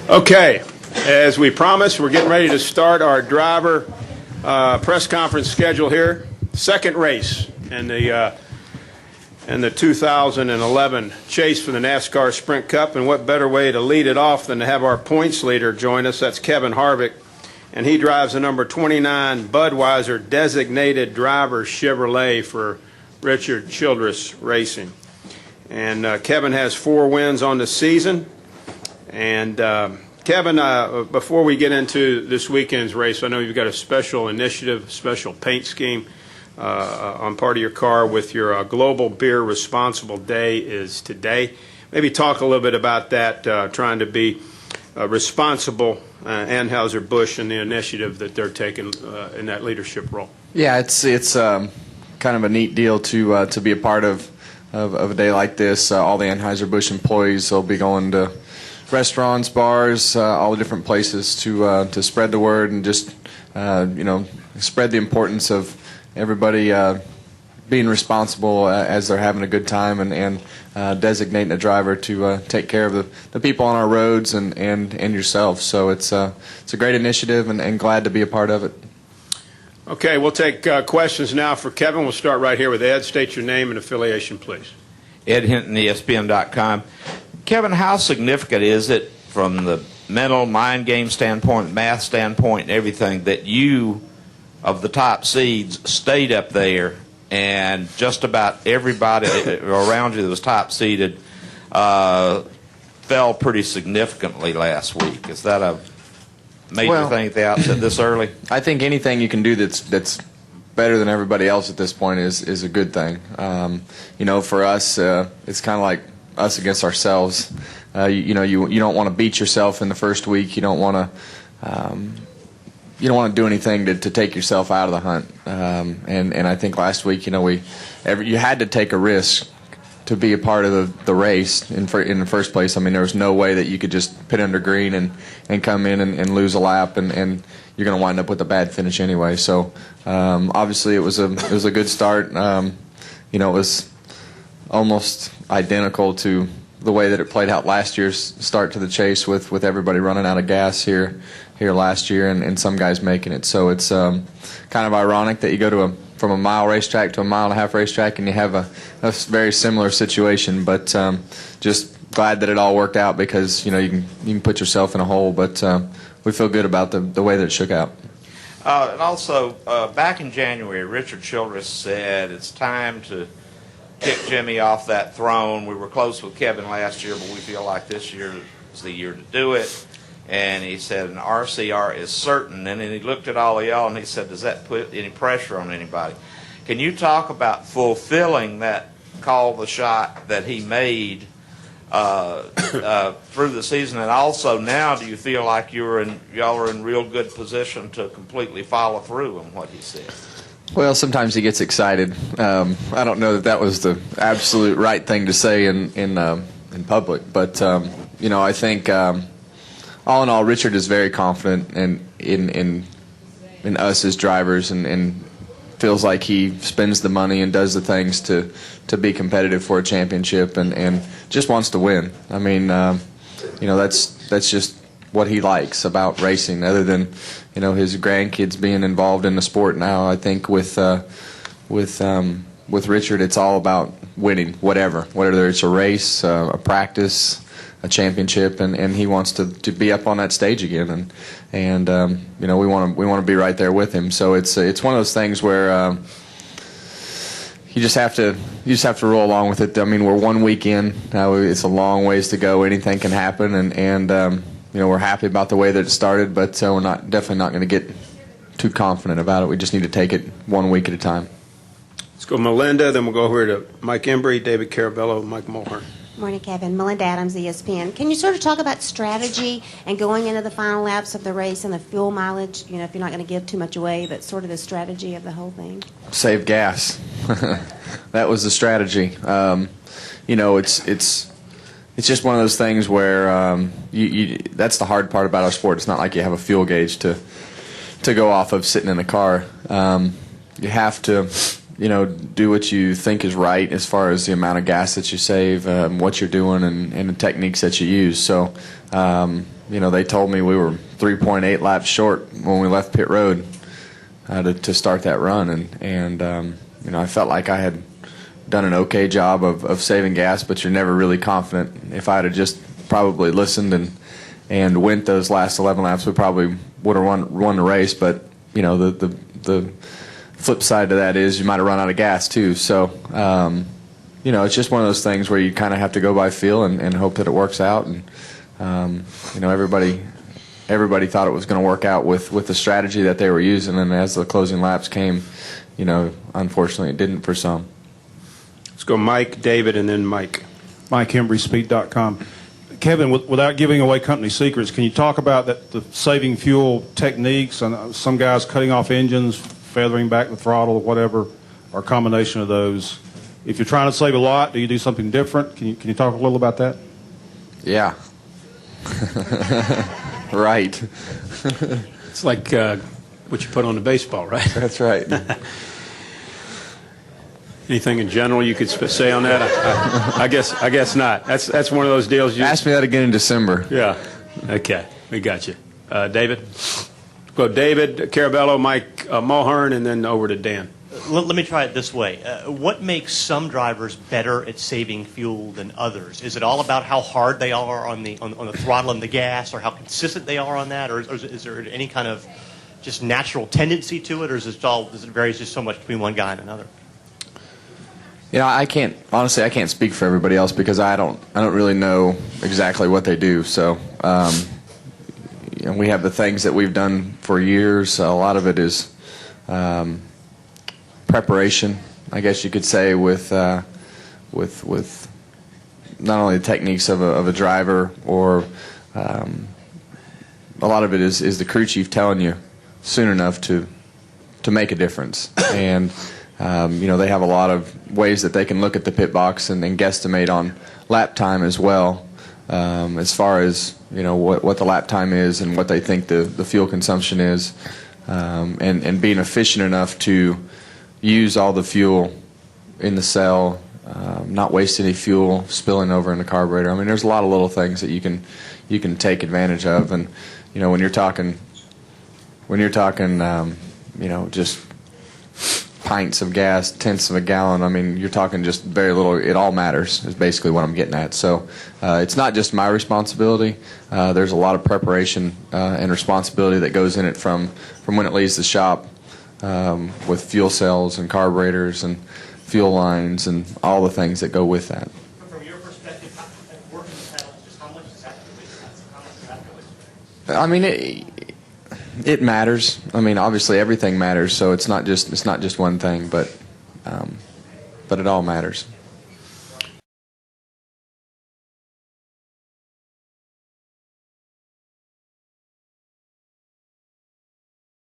Okay, as we promised, we're getting ready to start our driver press conference schedule here. Second race in the 2011 chase for the NASCAR Sprint Cup, and what better way to lead it off than to have our points leader join us. That's Kevin Harvick, and he drives the number 29 Budweiser designated driver Chevrolet for Richard Childress Racing. And Kevin has 4 wins on the season. And Kevin, before we get into this weekend's race, I know you've got a special initiative, special paint scheme on part of your car with your Global Beer Responsible Day is today. Maybe talk a little bit about that, trying to be responsible, Anheuser-Busch and the initiative that they're taking in that leadership role. Yeah, it's kind of a neat deal to be a part of a day like this. All the Anheuser-Busch employees will be going to restaurants, bars, all the different places to spread the word and just spread the importance of everybody being responsible as they're having a good time and designating a driver to take care of the people on our roads and yourself. So it's a great initiative and glad to be a part of it. Okay, we'll take questions now for Kevin. We'll start right here with Ed. State your name and affiliation, please. Ed Hinton, ESPN.com. Kevin, how significant is it from the mental, mind game standpoint, math standpoint, and everything that you, of the top seeds, stayed up there and just about everybody around you that was top seeded fell pretty significantly last week? Is that a major thing at the outset this early? I think anything you can do that's better than everybody else at this point is a good thing. For us, it's kind of like us against ourselves. You don't want to beat yourself in the first week. You don't want to do anything to take yourself out of the hunt. And I think last week, you had to take a risk to be a part of the race in the first place. I mean, there was no way that you could just pit under green and come in and lose a lap and you're going to wind up with a bad finish anyway. So obviously it was a good start. It was almost identical to the way that it played out last year's start to the chase with everybody running out of gas here last year and some guys making it. So it's kind of ironic that you go from a mile racetrack to a mile-and-a-half racetrack and you have a very similar situation, but just glad that it all worked out because you can put yourself in a hole, but we feel good about the way that it shook out. And also, back in January, Richard Childress said it's time to kick Jimmy off that throne. We were close with Kevin last year, but we feel like this year is the year to do it. And he said an RCR is certain. And then he looked at all of y'all and he said, does that put any pressure on anybody? Can you talk about fulfilling that call the shot that he made through the season? And also now, do you feel like y'all are in real good position to completely follow through on what he said? Well, sometimes he gets excited. I don't know that was the absolute right thing to say in public, but I think all in all, Richard is very confident in us as drivers, and feels like he spends the money and does the things to be competitive for a championship, and just wants to win. I mean, that's just what he likes about racing, other than his grandkids being involved in the sport now. I think with Richard, it's all about winning, whether it's a race, a practice, a championship, and he wants to be up on that stage again, and we want to be right there with him. So it's one of those things where you just have to roll along with it. I mean, we're 1 week in. It's a long ways to go. Anything can happen, and we're happy about the way that it started, but we're definitely not going to get too confident about it. We just need to take it 1 week at a time. Let's go Melinda, then we'll go over to Mike Embry, David Carabello, Mike Mulhern. Morning, Kevin. Melinda Adams, ESPN. Can you sort of talk about strategy and going into the final laps of the race and the fuel mileage, if you're not going to give too much away, but sort of the strategy of the whole thing? Save gas. That was the strategy. It's just one of those things where that's the hard part about our sport. It's not like you have a fuel gauge to go off of sitting in a car. You have to do what you think is right as far as the amount of gas that you save, what you're doing, and the techniques that you use. So, they told me we were 3.8 laps short when we left pit road to start that run, and I felt like I had done an okay job of saving gas, but you're never really confident. If I had just probably listened and went those last 11 laps, we probably would have won the race. But the flip side to that is you might have run out of gas too. So it's just one of those things where you kind of have to go by feel and hope that it works out. And everybody thought it was going to work out with the strategy that they were using, and as the closing laps came, unfortunately it didn't for some. Let's go Mike, David, and then Mike. Mike, HembrySpeed.com. Kevin, without giving away company secrets, can you talk about the saving fuel techniques and some guys cutting off engines, feathering back the throttle, whatever, or a combination of those? If you're trying to save a lot, do you do something different? Can you talk a little about that? Yeah. Right. It's like what you put on the baseball, right? That's right. Anything in general you could say on that? I guess not. That's one of those deals. Ask me that again in December. Yeah. Okay. We got you. David? Go David, Carabello, Mike Mulhern, and then over to Dan. Let me try it this way. What makes some drivers better at saving fuel than others? Is it all about how hard they are on the throttle and the gas, or how consistent they are on that, or is there any kind of just natural tendency to it, or does it vary just so much between one guy and another? I can't speak for everybody else because I don't really know exactly what they do. So we have the things that we've done for years. A lot of it is preparation, I guess you could say, with not only the techniques of a driver, or a lot of it is the crew chief telling you soon enough to make a difference. And they have a lot of ways that they can look at the pit box and guesstimate on lap time as well, as far as what the lap time is and what they think the fuel consumption is, and being efficient enough to use all the fuel in the cell, not waste any fuel spilling over in the carburetor. I mean, there's a lot of little things that you can take advantage of, and when you're talking just pints of gas, tenths of a gallon, I mean, you're talking just very little. It all matters is basically what I'm getting at. So it's not just my responsibility. There's a lot of preparation and responsibility that goes in it from when it leaves the shop, with fuel cells and carburetors and fuel lines and all the things that go with that. From your perspective, working the pedals, just how much does that go? I mean, it matters. I mean, obviously everything matters, so it's not just one thing, but it all matters.